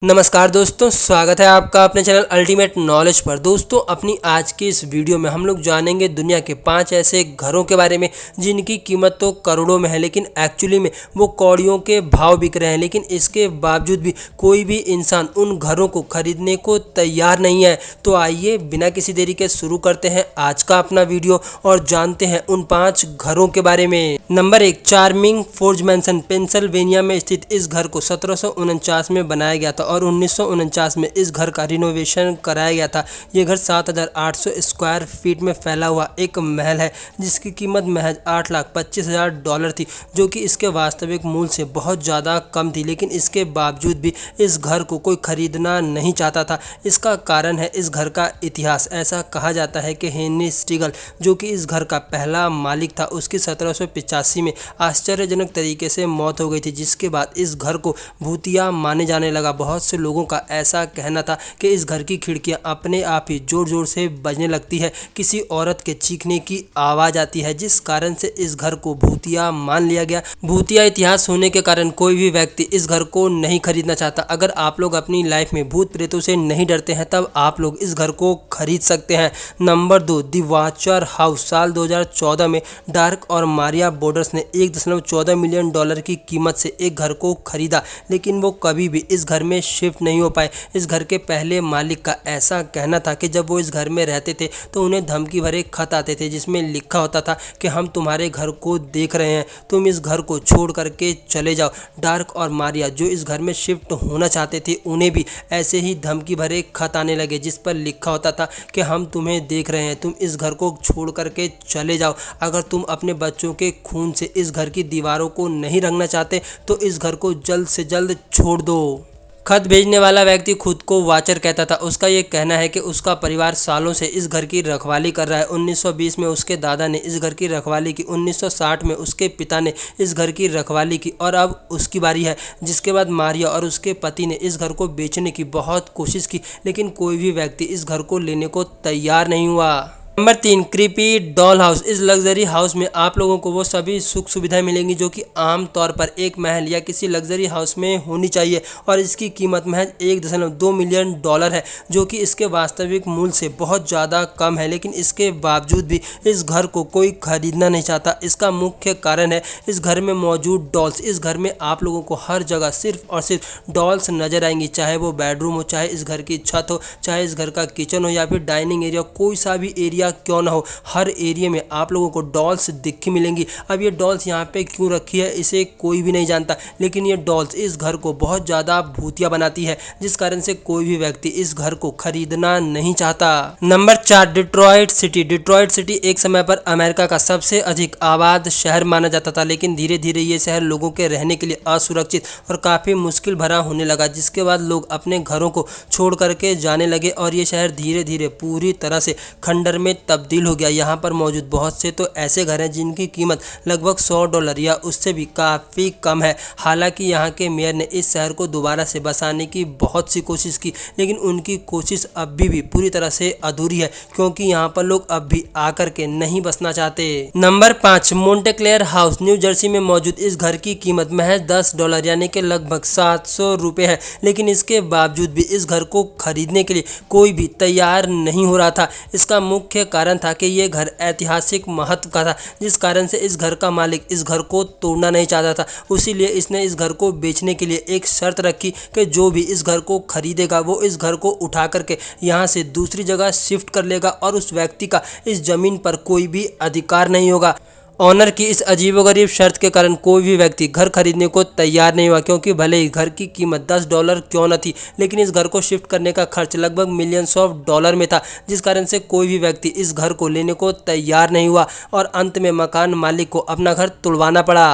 नमस्कार दोस्तों, स्वागत है आपका अपने चैनल अल्टीमेट नॉलेज पर। दोस्तों, अपनी आज की इस वीडियो में हम लोग जानेंगे दुनिया के 5 ऐसे घरों के बारे में जिनकी कीमत तो करोड़ों में है, लेकिन एक्चुअली में वो कौड़ियों के भाव बिक रहे हैं। लेकिन इसके बावजूद भी कोई भी इंसान उन घरों को खरीदने को तैयार नहीं है। तो आइए बिना किसी देरी के शुरू करते हैं आज का अपना वीडियो और जानते हैं उन 5 घरों के बारे में। Number 1, charming forge mansion. Pennsylvania में स्थित इस घर को 1749 में बनाया गया था और 1949 में इस घर का रिनोवेशन कराया गया था। ये घर 7,800 स्क्वायर फीट में फैला हुआ एक महल है जिसकी कीमत महज $8,25,000 थी, जो कि इसके वास्तविक मूल्य से बहुत ज़्यादा कम थी। लेकिन इसके बावजूद भी इस घर को कोई खरीदना नहीं चाहता था। इसका कारण है इस घर का इतिहास। ऐसा कहा जाता है कि हेनरी स्टीगल, जो कि इस घर का पहला मालिक था, उसकी 1785 में आश्चर्यजनक तरीके से मौत हो गई थी, जिसके बाद इस घर को भूतिया माने जाने लगा। बहुत से लोगों का ऐसा कहना था कि इस घर की खिड़कियां अपने आप ही जोर जोर से बजने लगती है, किसी औरत के चीखने की आवाज़ आती है, जिस कारण से इस घर को भूतिया मान लिया गया। भूतिया इतिहास होने के कारण कोई भी व्यक्ति इस घर को नहीं खरीदना चाहता। अगर आप लोग अपनी लाइफ में भूत प्रेतों से नहीं डरते हैं तब आप लोग इस घर को खरीद सकते हैं। नंबर 2, दी वाचर हाउस। साल 2014 में डार्क और मारिया बोर्डर्स ने $1.14 मिलियन की कीमत से एक घर को खरीदा, लेकिन वो कभी भी इस घर में शिफ्ट नहीं हो पाए। इस घर के पहले मालिक का ऐसा कहना था कि जब वो इस घर में रहते थे तो उन्हें धमकी भरे खत आते थे जिसमें लिखा होता था कि हम तुम्हारे घर को देख रहे हैं, तुम इस घर को छोड़ करके चले जाओ। डार्क और मारिया, जो इस घर में शिफ्ट होना चाहते थे, उन्हें भी ऐसे ही धमकी भरे खत आने लगे जिस पर लिखा होता था कि हम तुम्हें देख रहे हैं, तुम इस घर को छोड़ करके चले जाओ। अगर तुम अपने बच्चों के खून से इस घर की दीवारों को नहीं रंगना चाहते तो इस घर को जल्द से जल्द छोड़ दो। खत भेजने वाला व्यक्ति खुद को वाचर कहता था। उसका ये कहना है कि उसका परिवार सालों से इस घर की रखवाली कर रहा है। 1920 में उसके दादा ने इस घर की रखवाली की, 1960 में उसके पिता ने इस घर की रखवाली की और अब उसकी बारी है। जिसके बाद मारिया और उसके पति ने इस घर को बेचने की बहुत कोशिश की, लेकिन कोई भी व्यक्ति इस घर को लेने को तैयार नहीं हुआ। Number 3, creepy doll house. इस लग्जरी हाउस में आप लोगों को वो सभी सुख सुविधाएं मिलेंगी जो कि आम तौर पर एक महल या किसी लग्जरी हाउस में होनी चाहिए, और इसकी कीमत महज $1.2 मिलियन है, जो कि इसके वास्तविक मूल्य से बहुत ज़्यादा कम है। लेकिन इसके बावजूद भी इस घर को कोई खरीदना नहीं चाहता। इसका मुख्य कारण है इस घर में मौजूद डॉल्स। इस घर में आप लोगों को हर जगह सिर्फ और सिर्फ डॉल्स नजर आएंगी, चाहे वो बेडरूम हो, चाहे इस घर की छत हो, चाहे इस घर का किचन हो या फिर डाइनिंग एरिया, कोई सा भी एरिया क्यों ना हो, हर एरिया में आप लोगों को डॉल्स दिखी मिलेंगी। अब ये डॉल्स यहाँ पे क्यों रखी है इसे कोई भी नहीं जानता, लेकिन ये डॉल्स इस घर को बहुत ज़्यादा भूतिया बनाती है, जिस कारण से कोई भी व्यक्ति इस घर को खरीदना नहीं चाहता। Number 4, Detroit city. Detroit city एक समय पर अमेरिका का सबसे अधिक आबाद शहर माना जाता था, लेकिन धीरे धीरे ये शहर लोगों के रहने के लिए असुरक्षित और काफ़ी मुश्किल भरा होने लगा, जिसके बाद लोग अपने घरों को छोड़ करके जाने लगे और ये शहर धीरे धीरे पूरी तरह से खंडर में तब्दील हो गया। यहाँ पर मौजूद बहुत से तो ऐसे घर हैं जिनकी कीमत लगभग $100 या उससे भी काफ़ी कम है। हालांकि यहाँ के मेयर ने इस शहर को दोबारा से बसाने की बहुत सी कोशिश की, लेकिन उनकी कोशिश अभी भी पूरी तरह से अधूरी है, क्योंकि यहाँ पर लोग अब भी आकर के नहीं बसना चाहते। Number 5, Montclair house. New Jersey में मौजूद इस घर की कीमत महज $10 यानी कि लगभग ₹700 है, लेकिन इसके बावजूद भी इस घर को खरीदने के लिए कोई भी तैयार नहीं हो रहा था। इसका मुख्य कारण था कि ये घर ऐतिहासिक महत्व का था, जिस कारण से इस घर का मालिक इस घर को तोड़ना नहीं चाहता था। उसीलिए इसने इस घर को बेचने के लिए एक शर्त रखी कि जो भी इस घर को खरीदेगा वो इस घर को उठा करके यहाँ से दूसरी जगह शिफ्ट कर लेगा और उस व्यक्ति का इस जमीन पर कोई भी अधिकार नहीं होगा। ऑनर की इस अजीबोगरीब शर्त के कारण कोई भी व्यक्ति घर खरीदने को तैयार नहीं हुआ, क्योंकि भले ही घर की कीमत $10 क्यों न थी, लेकिन इस घर को शिफ्ट करने का खर्च लगभग मिलियंस ऑफ डॉलर में था, जिस कारण से कोई भी व्यक्ति इस घर को लेने को तैयार नहीं हुआ और अंत में मकान मालिक को अपना घर तुड़वाना पड़ा।